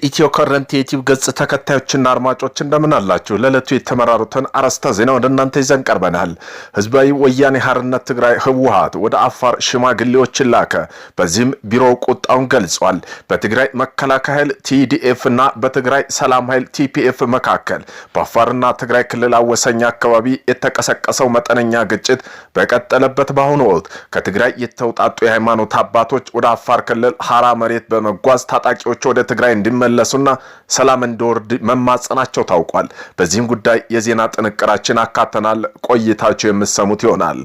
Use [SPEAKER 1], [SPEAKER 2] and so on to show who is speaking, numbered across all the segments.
[SPEAKER 1] የኢትዮ ከረንት ዩቲዩብ ገጽ ተከታዮችና አድማጮች እንደምን አላችሁ? ለዕለቱ የተመራሩትን አርዕስተ ዜና ወደ እናንተ ይዘን ቀርበናል። ህዝባዊ ወያኔ ሓርነት ትግራይ ህወሓት ወደ አፋር ሽማግሌዎችን ላከ። በዚህም ቢሮው ቁጣውን ገልጿል። በትግራይ መከላከያ ኃይል TDF እና በትግራይ ሰላም ኃይል TPF መካከል በአፋርና ትግራይ ክልል አወሰኛ አካባቢ የተቀሰቀሰው መጠነኛ ግጭት በቀጠለበት በአሁኑ ወቅት ከትግራይ የተውጣጡ የሃይማኖት አባቶች ወደ አፋር ክልል ሐራ መሬት በመጓዝ ታጣቂዎች ወደ ትግራይ እንዲመለሱና ሰላም እንዲወርድ መማጸናቸው ታውቋል። በዚህም ጉዳይ የዜና ጥንቅራችን አካተናል። ቆይታችሁ የምትሰሙት ይሆናል።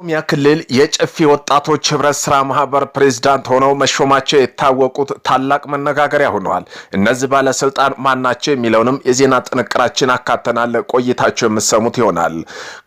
[SPEAKER 1] ኦሮሚያ ክልል የጨፌ ወጣቶች ህብረት ስራ ማህበር ፕሬዝዳንት ሆነው መሾማቸው የታወቁት ታላቅ መነጋገሪያ ሆነዋል። እነዚህ ባለስልጣን ማናቸው የሚለውንም የዜና ጥንቅራችን አካተናል። ቆይታችሁ የምትሰሙት ይሆናል።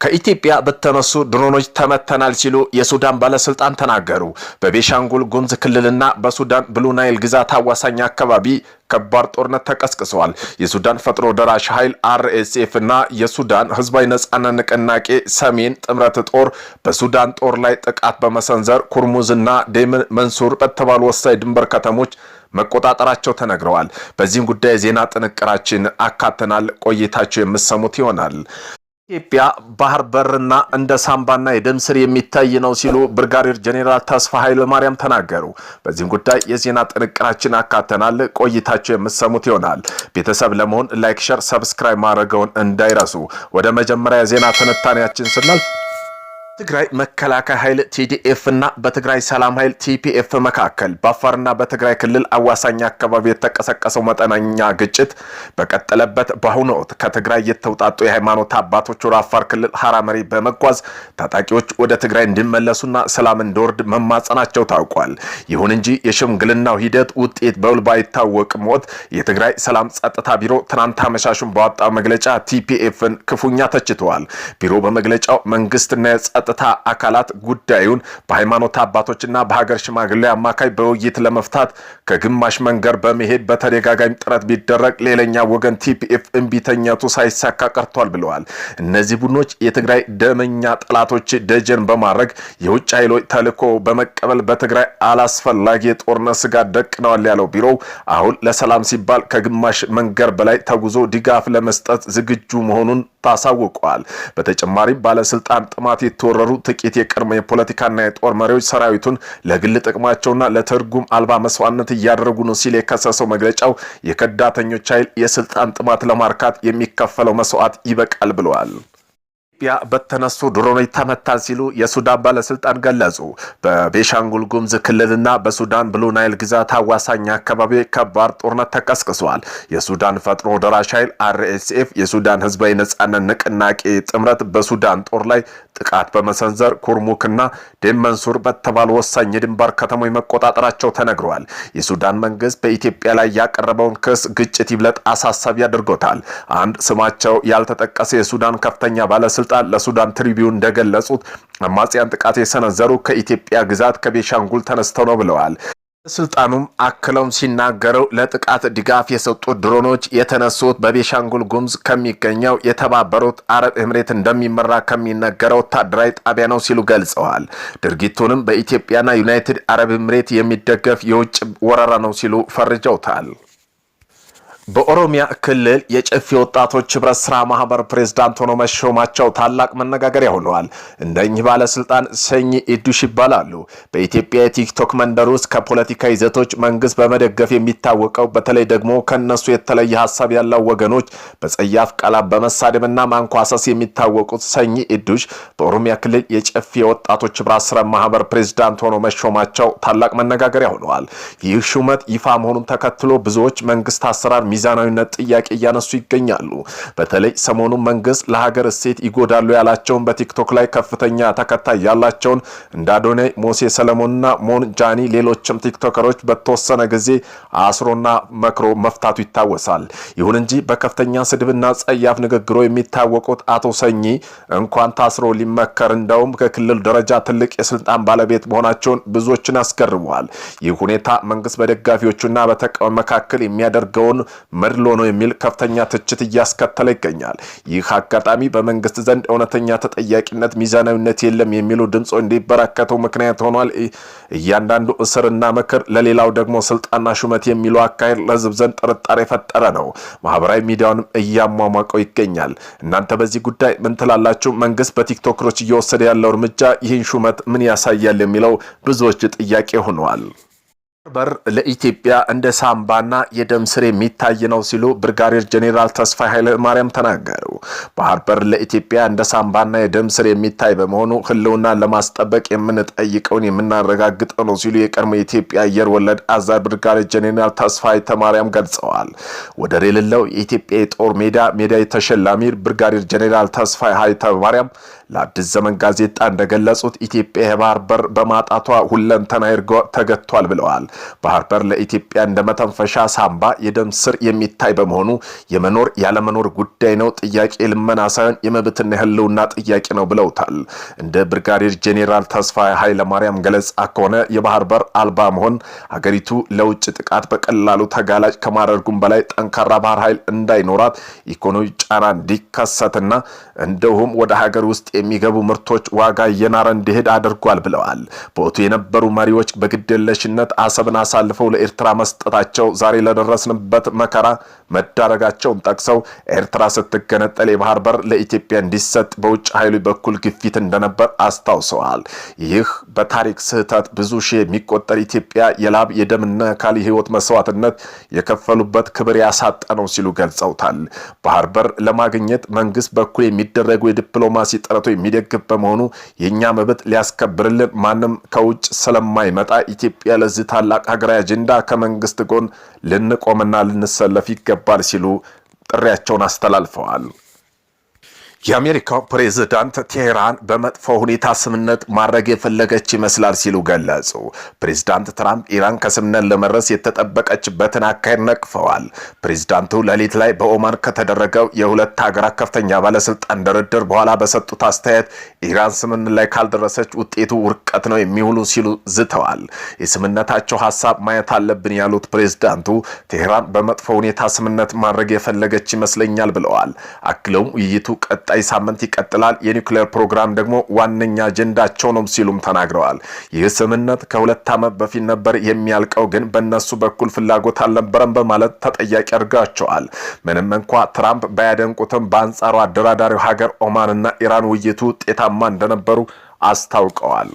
[SPEAKER 1] ከኢትዮጵያ በተነሱ ድሮኖች ተመተናል ሲሉ የሱዳን ባለስልጣን ተናገሩ። በቤሻንጉል ጉሙዝ ክልልና በሱዳን ብሉ ናይል ግዛት አዋሳኝ አካባቢ ከባድ ጦርነት ተቀስቅሷል። የሱዳን ፈጥኖ ደራሽ ኃይል RSF እና የሱዳን ህዝባዊ ነጻነት ንቅናቄ ሰሜን ጥምረት ጦር በሱዳን ጦር ላይ ጥቃት በመሰንዘር ኩርሙዝና ደም መንሱር በተባሉ ወሳኝ ድንበር ከተሞች መቆጣጠራቸው ተነግረዋል። በዚህም ጉዳይ ዜና ጥንቅራችን አካተናል። ቆይታቸው የምትሰሙት ይሆናል። ኢትዮጵያ ባህር በርና እንደ ሳምባና የደም ስር የሚታይ ነው ሲሉ ብርጋዴር ጄኔራል ተስፋ ኃይለ ማርያም ተናገሩ። በዚህም ጉዳይ የዜና ጥንቅራችን አካተናል። ቆይታቸው የምትሰሙት ይሆናል። ቤተሰብ ለመሆን ላይክ፣ ሼር፣ ሰብስክራይብ ማድረግውን እንዳይረሱ። ወደ መጀመሪያ የዜና ትንታኔያችን ስናልፍ ትግራይ መከላከያ ኃይል TDF እና በትግራይ ሰላም ኃይል TPF መካከል በአፋርና በትግራይ ክልል አዋሳኝ አካባቢ የተቀሰቀሰው መጠነኛ ግጭት በቀጠለበት በአሁኑ ወቅት ከትግራይ የተውጣጡ የሃይማኖት አባቶች ወደ አፋር ክልል ሐራ መሬት በመጓዝ ታጣቂዎች ወደ ትግራይ እንዲመለሱና ሰላም እንዲወርድ መማጸናቸው ታውቋል። ይሁን እንጂ የሽምግልናው ሂደት ውጤት በውል ባይታወቅም የትግራይ ሰላም ጸጥታ ቢሮ ትናንት አመሻሹን ባወጣው መግለጫ TPFን ክፉኛ ተችቷል። ቢሮ በመግለጫው መንግስትና ጸጥታ አካላት ጉዳዩን በሃይማኖት አባቶችና በሀገር ሽማግሌ አማካይ በውይይት ለመፍታት ከግማሽ መንገድ በመሄድ በተደጋጋሚ ጥረት ቢደረግ ሌላኛ ወገን TPF እንቢተኛቱ ሳይሳካ ቀርቷል ብለዋል። እነዚህ ቡድኖች የትግራይ ደመኛ ጠላቶች ደጀን በማድረግ የውጭ ኃይሎች ተልዕኮ በመቀበል በትግራይ አላስፈላጊ የጦርነት ስጋት ደቅነዋል ያለው ቢሮው አሁን ለሰላም ሲባል ከግማሽ መንገድ በላይ ተጉዞ ድጋፍ ለመስጠት ዝግጁ መሆኑን ታሳውቋል። በተጨማሪም ባለስልጣን ጥማት የተወረሩ ጥቂት የቀድሞ የፖለቲካና የጦር መሪዎች ሰራዊቱን ለግል ጥቅማቸውና ለትርጉም አልባ መስዋዕትነት እያደረጉ ነው ሲል የከሰሰው መግለጫው የከዳተኞች ኃይል የስልጣን ጥማት ለማርካት የሚከፈለው መስዋዕት ይበቃል ብለዋል። ኢትዮጵያ በተነሱ ድሮኖች ተመታን ሲሉ የሱዳን ባለስልጣን ገለጹ። በቤሻንጉል ጉሙዝ ክልልና በሱዳን ብሉ ናይል ግዛት አዋሳኝ አካባቢ ከባድ ጦርነት ተቀስቅሷል። የሱዳን ፈጥኖ ደራሽ ኃይል RSF የሱዳን ህዝባዊ ነጻነት ንቅናቄ ጥምረት በሱዳን ጦር ላይ ጥቃት በመሰንዘር ኩርሙክና ደም መንሱር በተባሉ ወሳኝ የድንበር ከተሞች መቆጣጠራቸው ተነግሯል። የሱዳን መንግስት በኢትዮጵያ ላይ ያቀረበውን ክስ ግጭት ይብለጥ አሳሳቢ አድርጎታል። አንድ ስማቸው ያልተጠቀሰ የሱዳን ከፍተኛ ባለስልጣን ለሱዳን ትሪቢዩን እንደገለጹት አማጽያን ጥቃት የሰነዘሩ ከኢትዮጵያ ግዛት ከቤሻንጉል ተነስተው ነው ብለዋል። ስልጣኑም አክለውም ሲናገሩ ለጥቃት ድጋፍ የሰጡት ድሮኖች የተነሱት በቤሻንጉል ጉሙዝ ከሚገኘው የተባበሩት አረብ ኤምሬት እንደሚመራ ከሚነገረው ወታደራዊ ጣቢያ ነው ሲሉ ገልጸዋል። ድርጊቱንም በኢትዮጵያና ዩናይትድ አረብ ኤምሬት የሚደገፍ የውጭ ወረራ ነው ሲሉ ፈርጀውታል። በኦሮሚያ ክልል የጨፌ ወጣቶች ህብረት ስራ ማህበር ፕሬዝዳንት ሆነው መሾማቸው ታላቅ መነጋገሪያ ሆነዋል። እንደኚህ ባለስልጣን ሰኚ ኢዱሽ ይባላሉ። በኢትዮጵያ የቲክቶክ መንደር ውስጥ ከፖለቲካ ይዘቶች መንግስት በመደገፍ የሚታወቀው በተለይ ደግሞ ከነሱ የተለየ ሐሳብ ያለው ወገኖች በጸያፍ ቃላት በመሳደብና ማንኳሰስ የሚታወቁት ሰኚ ኢዱሽ በኦሮሚያ ክልል የጨፌ ወጣቶች ህብረት ስራ ማህበር ፕሬዝዳንት ሆነው መሾማቸው ታላቅ መነጋገሪያ ሆነዋል። ይህ ሹመት ይፋ መሆኑን ተከትሎ ብዙዎች መንግስት አሰራር ሚዛናዊነት ጥያቄ እያነሱ ይገኛሉ። በተለይ ሰሞኑን መንግስት ለሀገር እሴት ይጎዳሉ ያላቸውን በቲክቶክ ላይ ከፍተኛ ተከታይ ያላቸውን እንደ አዶናይ ሞሴ ሰለሞንና ሞን ጃኒ ሌሎችም ቲክቶከሮች በተወሰነ ጊዜ አስሮና መክሮ መፍታቱ ይታወሳል። ይሁን እንጂ በከፍተኛ ስድብና ጸያፍ ንግግሮ የሚታወቁት አቶ ሰኚ እንኳን ታስሮ ሊመከር እንደውም ከክልል ደረጃ ትልቅ የስልጣን ባለቤት መሆናቸውን ብዙዎችን አስገርመዋል። ይህ ሁኔታ መንግስት በደጋፊዎቹና በተቃዋሚ መካከል የሚያደርገውን መድሎ ነው የሚል ከፍተኛ ትችት እያስከተለ ይገኛል። ይህ አጋጣሚ በመንግስት ዘንድ እውነተኛ ተጠያቂነት፣ ሚዛናዊነት የለም የሚሉ ድምጾች እንዲበራከቱ ምክንያት ሆኗል። እያንዳንዱ እስርና ምክር ለሌላው ደግሞ ስልጣንና ሹመት የሚለው አካሄድ ለህዝብ ዘንድ ጥርጣሬ የፈጠረ ነው። ማህበራዊ ሚዲያውንም እያሟሟቀው ይገኛል። እናንተ በዚህ ጉዳይ ምን ትላላችሁ? መንግስት በቲክቶከሮች እየወሰደ ያለው እርምጃ ይህን ሹመት ምን ያሳያል የሚለው ብዙዎች ጥያቄ ሆኗል። በር ለኢትዮጵያ እንደ ሳምባና የደም ስር የሚታይ ነው ሲሉ ብርጋዴር ጄኔራል ተስፋዬ ኃይለ ማርያም ተናገሩ። ባህር በር ለኢትዮጵያ እንደ ሳምባና የደም ስር የሚታይ በመሆኑ ህልውና ለማስጠበቅ የምንጠይቀውን የምናረጋግጠው ነው ሲሉ የቀድሞ የኢትዮጵያ አየር ወለድ አዛዥ ብርጋዴር ጄኔራል ተስፋዬ ኃይለ ማርያም ገልጸዋል። ወደር የሌለው የኢትዮጵያ የጦር ሜዳ የተሸላሚ ብርጋዴር ጄኔራል ተስፋዬ ኃይለ ማርያም ለአዲስ ዘመን ጋዜጣ እንደገለጹት ኢትዮጵያ የባህር በር በማጣቷ ሁለንተናዊ እድገቷ ተገቷል ብለዋል። ባህር በር ለኢትዮጵያ እንደ መተንፈሻ ሳምባ፣ የደም ስር የሚታይ በመሆኑ የመኖር ያለመኖር ጉዳይ ነው። ጥያቄ ልመና ሳይሆን የመብትና የህልውና ጥያቄ ነው ብለውታል። እንደ ብርጋዴር ጄኔራል ተስፋዬ ኃይለ ማርያም ገለጻ ከሆነ የባህር በር አልባ መሆን ሀገሪቱ ለውጭ ጥቃት በቀላሉ ተጋላጭ ከማድረጉም በላይ ጠንካራ ባህር ኃይል እንዳይኖራት ኢኮኖሚ ጫና እንዲከሰትና እንደውም ወደ ሀገር ውስጥ የሚገቡ ምርቶች ዋጋ እየናረ እንዲሄድ አድርጓል ብለዋል። በወቅቱ የነበሩ መሪዎች በግድየለሽነት አሰብን አሳልፈው ለኤርትራ መስጠታቸው ዛሬ ለደረስንበት መከራ መዳረጋቸውን ጠቅሰው ኤርትራ ስትገነጠል የባህር በር ለኢትዮጵያ እንዲሰጥ በውጭ ኃይሉ በኩል ግፊት እንደነበር አስታውሰዋል። ይህ በታሪክ ስህተት ብዙ ሺህ የሚቆጠር ኢትዮጵያ የላብ የደምና አካል የህይወት መስዋዕትነት የከፈሉበት ክብር ያሳጣ ነው ሲሉ ገልጸውታል። ባህር በር ለማግኘት መንግስት በኩል የሚደረጉ የዲፕሎማሲ ጥረቶች የሚደግፍ በመሆኑ የኛ መብት ሊያስከብርልን ማንም ከውጭ ስለማይመጣ ኢትዮጵያ ለዚህ ታላቅ ሀገራዊ አጀንዳ ከመንግስት ጎን ልንቆምና ልንሰለፍ ይገባል ሲሉ ጥሪያቸውን አስተላልፈዋል። የአሜሪካው ፕሬዝዳንት ቴህራን በመጥፎ ሁኔታ ስምነት ማድረግ የፈለገች ይመስላል ሲሉ ገለጹ። ፕሬዝዳንት ትራምፕ ኢራን ከስምነት ለመድረስ የተጠበቀችበትን አካሄድ ነቅፈዋል። ፕሬዝዳንቱ ሌሊት ላይ በኦማን ከተደረገው የሁለት ሀገራት ከፍተኛ ባለስልጣን ድርድር በኋላ በሰጡት አስተያየት ኢራን ስምነት ላይ ካልደረሰች ውጤቱ ውድቀት ነው የሚውሉ ሲሉ ዝተዋል። የስምነታቸው ሀሳብ ማየት አለብን ያሉት ፕሬዝዳንቱ ቴህራን በመጥፎ ሁኔታ ስምነት ማድረግ የፈለገች ይመስለኛል ብለዋል። አክለውም ውይይቱ ቀጣይ ሳምንት ይቀጥላል፣ የኒውክሌር ፕሮግራም ደግሞ ዋነኛ አጀንዳቸው ነው ሲሉም ተናግረዋል። ይህ ስምምነት ከ2 ዓመት በፊት ነበር የሚያልቀው፣ ግን በእነሱ በኩል ፍላጎት አልነበረም በማለት ተጠያቂ አድርጋቸዋል። ምንም እንኳ ትራምፕ ባያደንቁትም በአንጻሩ አደራዳሪው ሀገር ኦማንና ኢራን ውይይቱ ውጤታማ እንደነበሩ አስታውቀዋል።